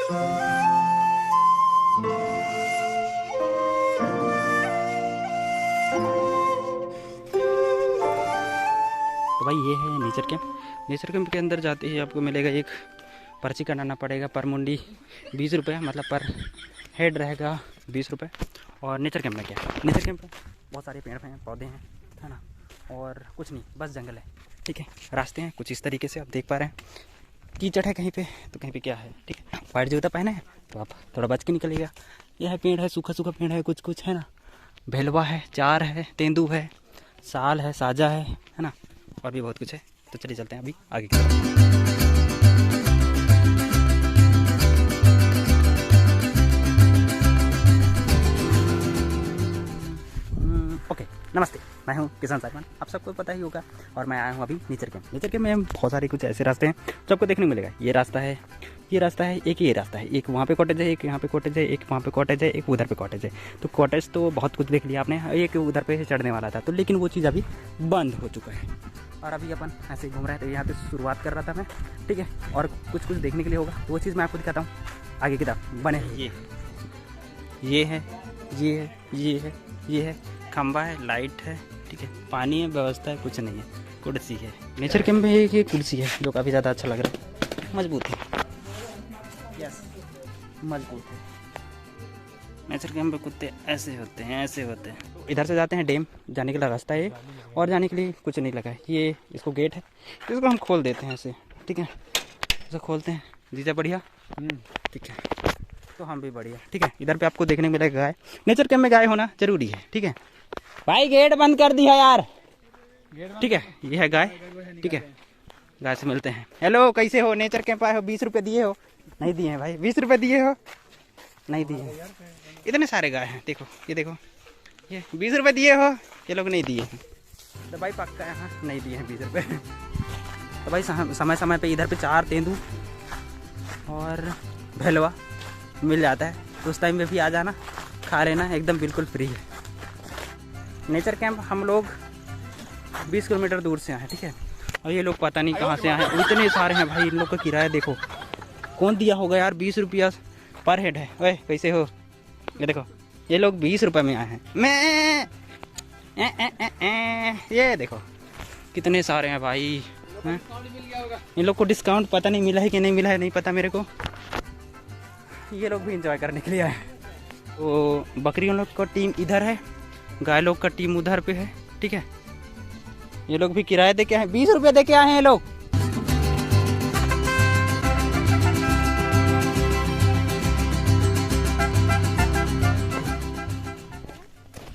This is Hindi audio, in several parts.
तो भाई ये है नेचर कैंप। नेचर कैंप के अंदर जाते ही आपको मिलेगा एक पर्ची कटाना पड़ेगा, पर मुंडी 20 रुपये, मतलब पर हेड रहेगा 20 रुपये। और नेचर कैंप में क्या है, नेचर कैंप में बहुत सारे पेड़ हैं, पौधे हैं, है ना, और कुछ नहीं, बस जंगल है, ठीक है। रास्ते हैं कुछ इस तरीके से आप देख पा रहे हैं, कीचड़ है कहीं पे तो कहीं पे क्या है, ठीक है। वाइट जूता पहने हैं तो आप थोड़ा बच के निकलिएगा। यह है पेड़ है, सूखा सूखा पेड़ है, कुछ कुछ है ना, भेलवा है, चार है, तेंदू है, साल है, साजा है ना, और भी बहुत कुछ है। तो चलिए चलते हैं अभी आगे की तरफ। ओके, नमस्ते, मैं हूं किसान साइमन, आप सबको पता ही होगा। और मैं आया हूं अभी नेचर कैंप। नेचर कैंप में बहुत सारे कुछ ऐसे रास्ते हैं जो आपको देखने को मिलेगा। ये रास्ता है, ये रास्ता है, एक ये रास्ता है, एक वहाँ पे कॉटेज है, एक यहाँ पे कॉटेज है, एक वहाँ पे कॉटेज है, एक उधर पे कॉटेज है। तो कॉटेज तो बहुत कुछ देख लिया आपने, एक उधर पे चढ़ने वाला था तो, लेकिन वो चीज़ अभी बंद हो चुका है। और अभी अपन ऐसे ही घूम रहे थे, यहाँ पे शुरुआत कर रहा था मैं, ठीक है। और कुछ कुछ देखने के लिए होगा तो वो चीज़ मैं आपको दिखाता हूँ आगे की तरफ। बने ये है, ये है, ये है, ये है, खंबा है, लाइट है, ठीक है, पानी है, व्यवस्था है, कुछ नहीं है, कुर्सी है। नेचर कैंप में एक ये कुर्सी है जो काफ़ी ज़्यादा अच्छा लग रहा है, मजबूत है, यस मजबूत है। नेचर कैंप में कुत्ते ऐसे होते हैं, ऐसे होते हैं। तो इधर से जाते हैं डैम, जाने के लिए रास्ता है, और जाने के लिए कुछ नहीं लगा है। ये इसको गेट है, इसको हम खोल देते हैं ऐसे, ठीक है, इसे खोलते हैं। जीजा बढ़िया, ठीक है, तो हम भी बढ़िया, ठीक है। इधर पे आपको देखने को मिलेगा गाय। नेचर कैंप में गाय होना जरूरी है, ठीक है। भाई गेट बंद कर दिया यार, ठीक है। ये है गाय, ठीक है, गाय से मिलते हैं। हेलो, कैसे हो? नेचर कैंप आए हो, 20 रुपये दिए हो? नहीं दिए हैं भाई, 20 रुपये दिए हो? नहीं दिए। इतने सारे गाय हैं, देखो ये देखो, ये 20 रुपये दिए हो? ये लोग नहीं दिए हैं। तो भाई पक्का यहाँ नहीं दिए हैं 20 रुपये। तो भाई समय समय पे इधर पे चार, तेंदू और भेलवा मिल जाता है, तो उस टाइम में भी आ जाना, खा लेना, एकदम बिल्कुल फ्री है। नेचर कैंप हम लोग 20 किलोमीटर दूर से आए हैं, ठीक है। और ये लोग पता नहीं कहाँ से आए हैं, इतने सारे हैं भाई। इन लोग का किराया देखो, कौन दिया होगा यार, 20 रुपया पर हेड है। ओए कैसे हो? ये देखो, ये लोग 20 रुपये में आए हैं। मैं ये देखो कितने सारे हैं भाई। इन लोग को डिस्काउंट पता नहीं मिला है कि नहीं मिला है, नहीं पता मेरे को। ये लोग भी इंजॉय करने के लिए आए। तो बकरियों लोग का टीम इधर है, गाय लोग का टीम उधर पे है, ठीक है। ये लोग भी किराया दे के आए, 20 रुपये दे के आए हैं ये लोग।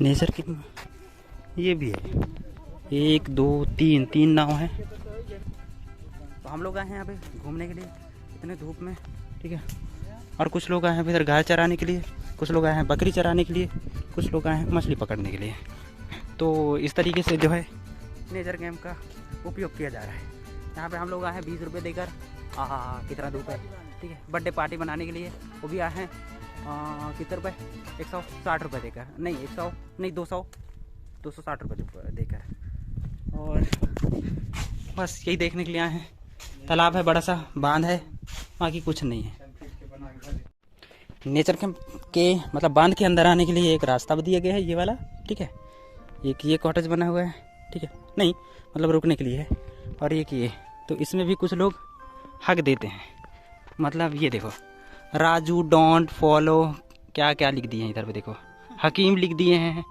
नेचर की ये भी है, 1 2 3 नाव है। तो हम लोग आए हैं यहाँ पे घूमने के लिए इतने धूप में, ठीक है। और कुछ लोग आए हैं इधर गाय चराने के लिए, कुछ लोग आए हैं बकरी चराने के लिए, कुछ लोग आए हैं मछली पकड़ने के लिए। तो इस तरीके से जो है नेचर कैंप का उपयोग किया जा रहा है। यहाँ पे हम लोग आए हैं 20 रुपये देकर। कितना धूप है, ठीक है। बर्थडे पार्टी बनाने के लिए वो भी आए हैं कितने रुपये, 160 रुपये देकर, नहीं 100 नहीं 260 रुपये देकर। और बस यही देखने के लिए आए हैं। तालाब है, बड़ा सा बांध है, बाकी कुछ नहीं है। नेचर कैंप के मतलब बांध के अंदर आने के लिए एक रास्ता भी दिया गया है, ये वाला, ठीक है। एक ये कॉटेज बना हुआ है, ठीक है, नहीं मतलब रुकने के लिए है। और एक ये, तो इसमें भी कुछ लोग हक देते हैं, मतलब ये देखो, राजू डोंट फॉलो, क्या क्या लिख दिए हैं इधर पे देखो। हकीम लिख दिए हैं,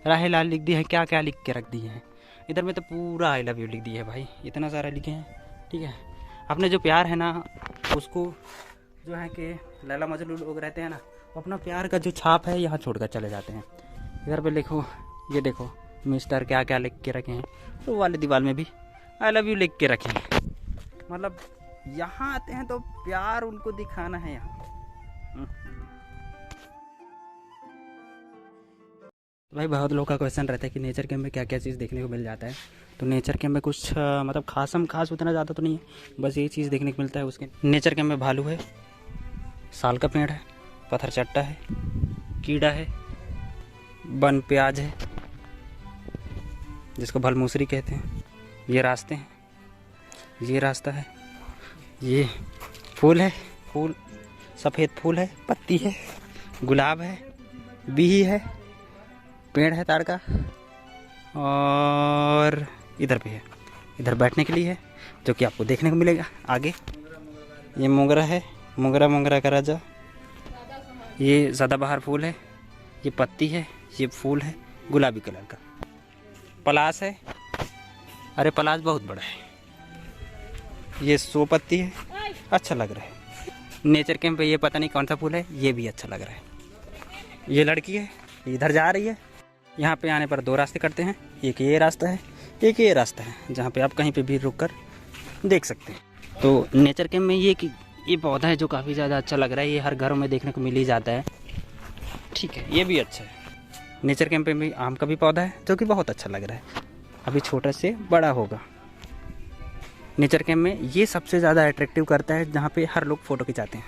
राहेलाल लिख दिए हैं, क्या क्या लिख के रख दिए हैं। इधर में तो पूरा आई लव यू लिख दिया है भाई, इतना सारा लिखे हैं, ठीक है। अपने जो प्यार है ना, उसको जो है कि लैला मजनू लोग रहते हैं ना, वो अपना प्यार का जो छाप है यहाँ छोड़कर चले जाते हैं। इधर पे देखो, ये देखो मिस्टर क्या क्या लिख के रखे हैं। तो वाले दीवार में भी आई लव यू लिख के रखे हैं। मतलब यहाँ आते हैं तो प्यार उनको दिखाना है यहाँ। भाई बहुत लोगों का क्वेश्चन रहता है कि नेचर कैंप में क्या क्या चीज़ देखने को मिल जाता है। तो नेचर कैंप में कुछ मतलब खास उतना ज़्यादा तो नहीं है, बस यही चीज़ देखने को मिलता है। उसके नेचर कैंप में भालू है, साल का पेड़ है, पत्थर चट्टा है, कीड़ा है, बन प्याज है जिसको भलमूसरी कहते हैं। ये रास्ते हैं, ये रास्ता है, ये फूल है, फूल सफ़ेद फूल है, पत्ती है, गुलाब है, बिही है, पेड़ है ताड़ का, और इधर भी है। इधर बैठने के लिए है जो कि आपको देखने को मिलेगा आगे। ये मोगरा है, मोगरा का राजा। ये सदाबहार फूल है, ये पत्ती है, ये फूल है गुलाबी कलर का। पलाश है, अरे पलाश बहुत बड़ा है। ये 100 पत्ती है, अच्छा लग रहा है। नेचर कैंप पे ये पता नहीं कौन सा फूल है, ये भी अच्छा लग रहा है। ये लड़की है, इधर जा रही है। यहाँ पे आने पर 2 रास्ते करते हैं, एक ये रास्ता है, एक ये रास्ता है, जहाँ पे आप कहीं पे भी रुक कर देख सकते हैं। तो नेचर कैंप में ये पौधा है जो काफ़ी ज़्यादा अच्छा लग रहा है। ये हर घरों में देखने को मिल ही जाता है, ठीक है, ये भी अच्छा है। नेचर कैंप में आम का भी पौधा है जो कि बहुत अच्छा लग रहा है, अभी छोटा से बड़ा होगा। नेचर कैंप में ये सबसे ज़्यादा अट्रैक्टिव करता है जहाँ पे हर लोग फ़ोटो खिंचाते हैं।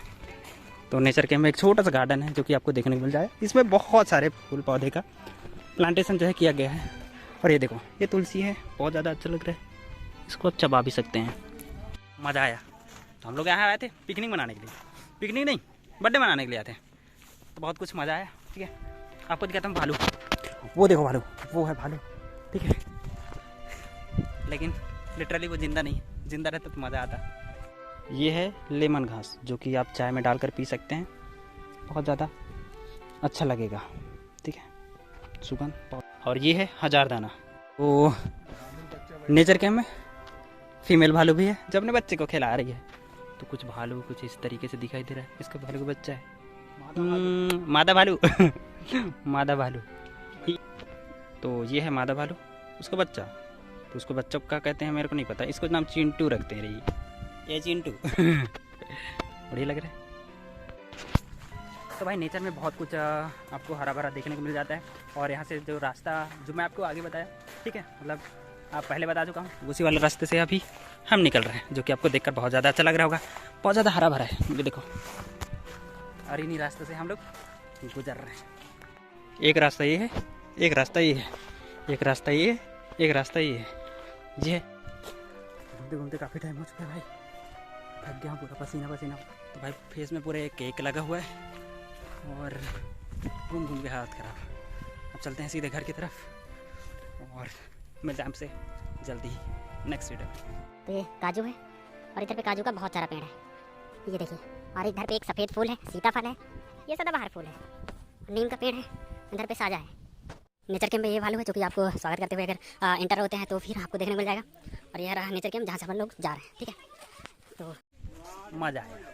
तो नेचर कैंप में एक छोटा सा गार्डन है जो कि आपको देखने को मिल जाए। इसमें बहुत सारे फूल पौधे का प्लांटेशन जो है किया गया है। और ये देखो, ये तुलसी है, बहुत ज़्यादा अच्छा लग रहा है, इसको आप चबा भी सकते हैं। मज़ा आया। तो हम लोग यहाँ आए थे पिकनिक मनाने के लिए, पिकनिक नहीं, बर्थडे मनाने के लिए आए थे। तो बहुत कुछ मज़ा आया, ठीक है। आपको दिखाता हूँ भालू, वो देखो भालू, वो है भालू, ठीक है। लेकिन लिटरली वो जिंदा नहीं है, जिंदा रहता तो मज़ा आता। ये है लेमन घास जो कि आप चाय में डालकर पी सकते हैं, बहुत ज़्यादा अच्छा लगेगा, ठीक है, सुगंध। और ये है हजारदाना। वो नेचर कैंप में फीमेल भालू भी है जो अपने बच्चे को खिला रही है। तो कुछ भालू कुछ इस तरीके से दिखाई दे रहा है। इसका भालू का बच्चा है, मादा भालू मादा भालू। तो ये है मादा भालू, उसका बच्चा। तो उसको बच्चों का कहते हैं, मेरे को नहीं पता, इसको नाम चिंटू रखते हैं। ये चिंटू बढ़िया लग रहा है। तो भाई नेचर में बहुत कुछ आपको हरा भरा देखने को मिल जाता है। और यहाँ से जो रास्ता जो मैं आपको आगे बताया, ठीक है, मतलब आप पहले बता चुका हूँ, उसी वाले रास्ते से अभी हम निकल रहे हैं, जो कि आपको देखकर बहुत ज़्यादा अच्छा लग रहा होगा। बहुत ज़्यादा हरा भरा है, ये देखो। और इन्हीं रास्ते से हम लोग गुजर रहे हैं। एक रास्ता ये है, एक रास्ता ये है, एक रास्ता ये है, एक रास्ता ये है। ये घूमते घूमते काफ़ी टाइम हो चुका है भाई, थक गया हूँ पूरा, पसीना पसीना। तो भाई फेस में पूरे केक लगा हुआ है और घूम घूम के हालत ख़राब। अब चलते हैं सीधे घर की तरफ और मिलते हैं हमसे जल्दी ही नेक्स्ट वीडियो में। तो ये काजू है और इधर पे काजू का बहुत सारा पेड़ है, ये देखिए। और इधर पे एक सफ़ेद फूल है, सीताफल है, ये सदाबहार फूल है, नीम का पेड़ है, इधर पे साजा है। नेचर कैंप में ये भालू है जो कि आपको स्वागत करते हुए अगर एंटर होते हैं तो फिर आपको देखने को मिल जाएगा। और यह रहा नेचर कैंप जहाँ से हम लोग जा रहे हैं, ठीक है। तो मज़ा आया।